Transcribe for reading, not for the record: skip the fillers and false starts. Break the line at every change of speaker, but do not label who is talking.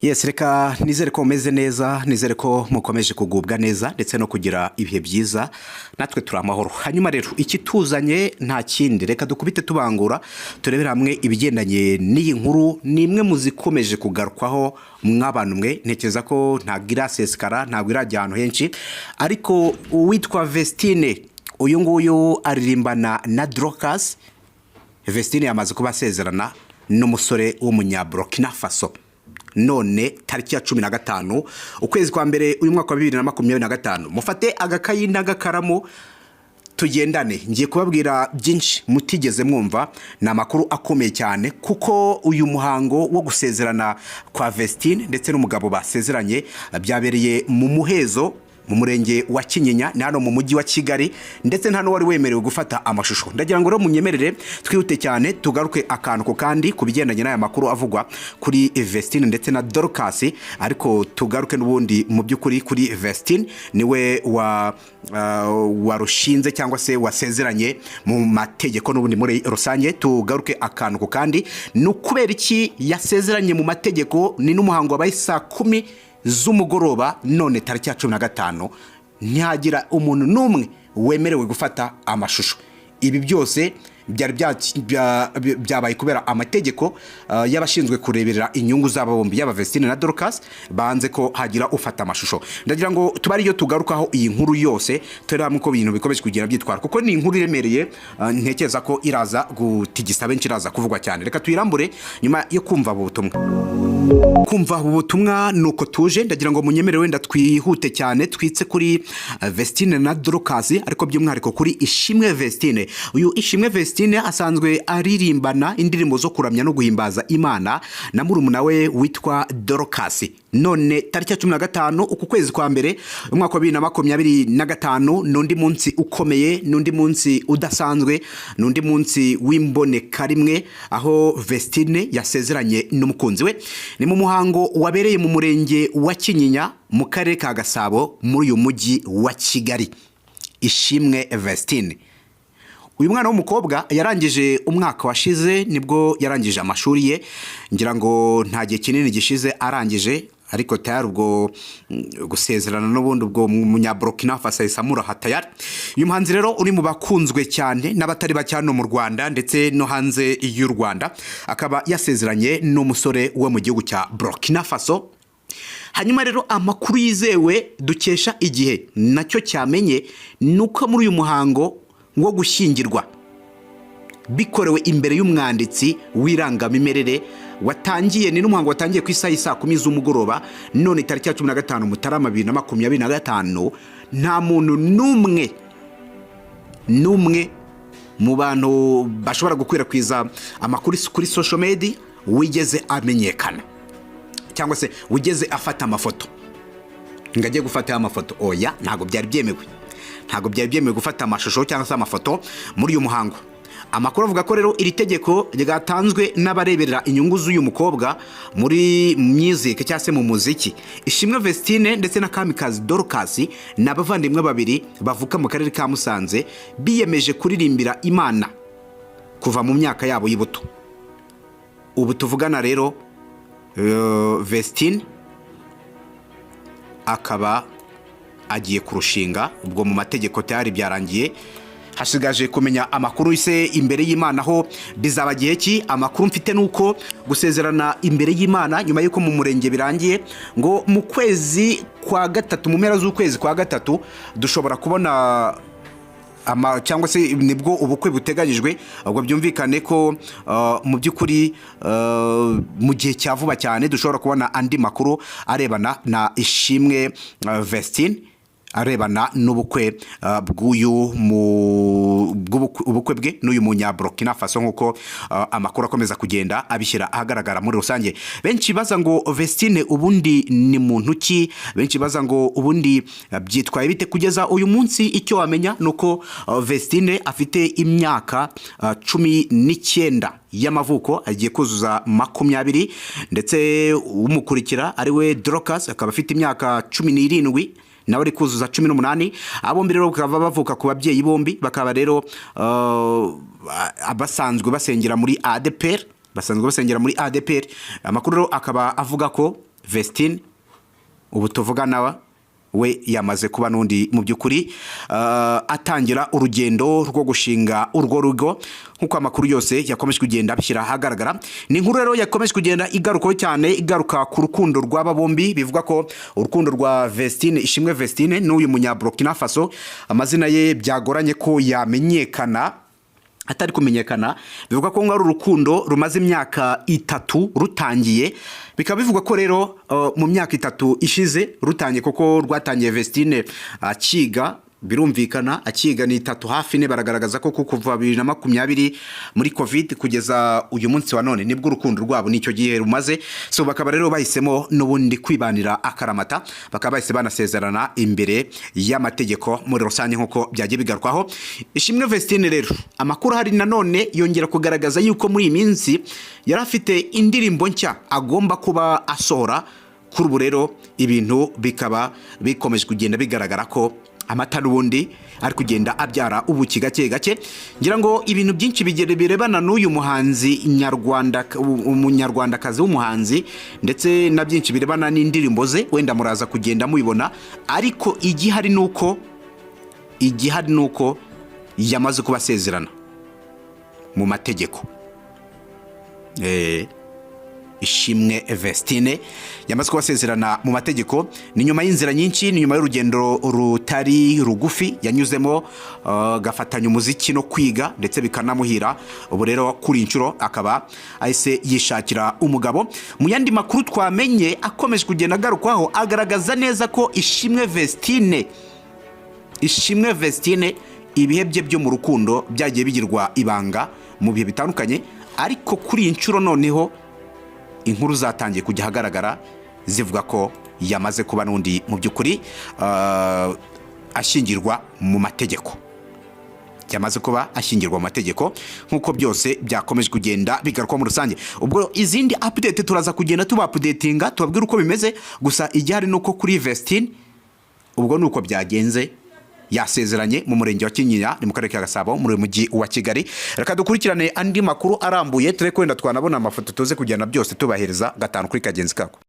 Yes, reka nizere ko mumeze neza, nizere ko mukomeje kugubwa neza ndetse no kugira ibihe byiza, natwe turi amahoro. Hanyuma rero ikituzanye nta kindi, reka dukubite tubangura turebera hamwe ibigendanye n'iyi nkuru, ni imwe muzikomeje kugarukwaho mw'abantu mwe. Ntekereza ko ntabwo irasesekara, ntabwo irajya ahantu henshi, ariko uwitwa Vestine, uyu nguyu aririmbana na Dorcas. Vestine yamaze kuba asezerana n'umusore w'umunya Burkina Faso. None tariki ya 15 ukwezi kwa mbere uyu mwaka wa 2025, mufate agakayi n'agakaramu tugendane. Ngiye kubabwira byinshi mutigeze mwumva, na makuru akomeye cyane, kuko uyu muhango wo gusezerana kwa Vestine ndetse n'umugabo basezeranye byabereye mu muhezo mu murenge wa Kinyinya, ni hano mu mujyi wa Kigali, ndetse nta wari wemerewe gufata amashusho. Ndagira ngo rero munyemerere twihute cyane tugaruke akantu ko kandi kubigendanye n'aya makuru avugwa kuri Vestine ndetse na Dorcas, ariko tugaruke n'ubundi mu by'ukuri kuri Vestine niwe warushinze cyangwa se wasezeranye mu mategeko n'ubundi muri rusange. Tugaruke akantu ko kandi n'ukubera iki yasezeranye mu mategeko. Ni n'umuhango wabaye saa 10 z'umugoroba, none tariki ya 15 ntihagira umuntu n'umwe wemerewe gufata amashusho. Ibi byose byabaye kubera amategeko y'abashinzwe kureberera inyungu z'aba bombi, yaba Vestine na Dorcas, banze ko hagira ufata amashusho. Ndagira ngo tubari yo tugarukaho iyi nkuru yose, turabamo ko ibintu bikomeje kugira byitwara, kuko ni inkuru iremereye. Ntekereza ko iraza gutigisa benshi, iraza kuvugwa cyane. Reka tuyirambure nyuma yo kumva ubutumwa nuko tuje. Ndagira ngo munyemerere wenda twihute cyane twitse kuri Vestine na Dorcas, ariko by'umwihariko kuri Ishimwe Vestine. Uyu Ishimwe Vestine asanzwe aririmbana indirimbo zo kuramya no guhimbaza Imana na murumuna we witwa Dorcas. None tariki ya 15 uku kwezi kwa mbere umwaka wa 2025, nundi munsi ukomeye, nundi munsi udasanzwe, nundi munsi w'imboneka rimwe, aho Vestine yasezeranye n'umukunzi we. Ni mu muhango wabereye mu murenge wa Kinyinya mu karere ka Gasabo muri uyu mujyi wa Kigali. Ishimwe Vestine, uyu mwana w'umukobwa yarangije umwaka washize, nibwo yarangije amashuri ye. Ngira ngo nta gihe kinini gishize arangije, ariko tayari ubwo gusezerana n'ubundi ubwo munya Burkina Faso Isamura hatayari. Uyu muhanzi rero uri mu bakunzwe cyane n'abatari bacyano mu Rwanda ndetse no hanze y'u Rwanda, akaba yasezeranye n'umusore wo mu gihugu cya Burkina Faso. Hanyuma rero amakuru yizewe dukesha igihe nacyo cyamenye nuko muri uyu muhango wo gushyingirwa bikorewe imbere y'umwanditsi w'irangamimerere watangiye, ni n'umuhango watangiye ku isaha saa 10 z'umugoroba, none tariki ya 15 Mutarama 2025, nta muntu n'umwe mu bantu bashobora gukwirakwiza amakuru kuri social media wigeze amenyekana cyangwa se wigeze afata amafoto ngagiye gufata amafoto. Oya, ntago byari byemewe gufata amashusho cyangwa se amafoto muri uyu muhango. Amakuru avuga ko rero iri tegeko ryatanzwe n'abareberera inyungu z'uyu mukobwa muri music cyangwa se mu muziki. Ishimwe Vestine ndetse na Kamikazi Dorcas ni abavandimwe babiri bavuka mu karere ka Musanze, biyemeje kuririmbira Imana kuva mu myaka yabo y'ubuto. Ubu tuvugana rero Vestine akaba agiye kurushinga, ubwo mu mategeko tayari byarangiye, hasigaje kumenya amakuru ise imbere y'Imana ho bizaba gihe ki. Amakuru mfite nuko gusezerana imbere y'Imana nyuma yuko mu murenge birangiye, ngo mu kwezi kwa gatatu, mu mpera z'ukwezi kwa gatatu, dushobora kubona cyangwa se nibwo ubukwe buteganyijwe. Ubwo byumvikane ko mu by'ukuri mu gihe cya vuba cyane dushobora kubona andi makuru arebana na Ishimwe Vestine, arebana n'ubukwe ubukwe bwe n'uyu munya Burkina Faso, nk'uko amakuru akomeza kugenda abishyira ahagaragara muri rusange. Benshi baza ngo Vestine ubundi ni muntu ki, benshi baza ngo ubundi byitwaye bite kugeza uyu munsi. Icyo wamenya nuko Vestine afite imyaka 19 y'amavuko, agiye kuzuza 20, ndetse umukurikira ari we Dorcas akaba afite imyaka 17 nawe ari kuzuza 18. Abombi rero bakaba bavuka ku babyeyi bombi, bakaba rero abasanzwe basengera muri ADPR, Amakuru akaba avuga ko Vestine ubu tuvugana we yamaze kuba n'undi mu by'ukuri atangira urugendo rwo gushinga urwo rugo nk'uko amakuru yose yakomeje kugenda abishyira ahagaragara. Ni inkuru rero yakomeje kugenda igarukaho cyane, igaruka ku rukundo rw'aba bombi. Bivuga ko urukundo rwa Vestine, Ishimwe Vestine n'uyu munya Burkina Faso, amazina ye byagoranye ko yamenyekana, atari kumenyekana. Bivuga ko ari urukundo rumaze imyaka 3 rutangiye. Bikaba bivuga ko rero mu myaka 3 ishize rutangiye, koko rwatangiye Vestine akiga, birumvikana akiga ni 3 hafi ne, baragaragaza ko kuva 2020 muri covid kugeza uyu munsi wa none nibwo urukundo rwabo nicyo gihe rumaze. So bakaba rero bahisemo n'ubundi kwibanira akaramata, bakaba bahise banasezerana imbere y'amategeko muri rusange nk'uko byagiye bigarukwaho. Ishimwe Vestine rero amakuru hari nanone yongera kugaragaza yuko muri iyi minsi yari afite indirimbo nshya agomba kuba asohora. Kuri ubu rero ibintu bikaba bikomeje kugenda bigaragara ko amata n'ubundi ari kugenda abyara ubuki gake gake. Ngira ngo ibintu byinshi birebana n'uyu muhanzi nyarwanda, umunyarwandakazi w'umuhanzi, ndetse na byinshi birebana n'indirimbo ze wenda muraza kugenda mubibona, ariko igihari nuko yamaze kubasezerana mu mategeko. Ishimwe Vestine yamaze kubasezerana mu mategeko. Ni nyuma y'inzira nyinshi, ni nyuma y'urugendo rutari rugufi yanyuzemo, gafatanya umuziki no kwiga ndetse bikanamuhira. Ubu rero kuri inshuro akaba ahise yishakira umugabo. Mu yandi makuru twamenye akomeje kugenda agarukwaho, agaragaza neza ko Ishimwe Vestine ibihe bye byo mu rukundo byagiye bigirwa ibanga mu bihe bitandukanye, ariko kuri inshuro noneho inkuru zatangiye kujya hagaragara zivuga ko yamaze kuba n'undi mu by'ukuri ashingirwa mu mategeko. Yamaze kuba ashingirwa mu mategeko nk'uko byose byakomeje kugenda bigaruka muri rusange. Ubwo izindi update turaza kugenda tuba-updatinga tubabwira uko bimeze, gusa igihari nuko kuri Vestine ubwo nuko byagenze, yasezeranye mu murenge wa Kinyinya ni mu karere ka Gasabo muri mujyi wa Kigali. Reka dukurikirane andi makuru arambuye, tureke wenda twanabona amafoto tuze kujyana byose tubahereza gatanu kuri kagenzi kako.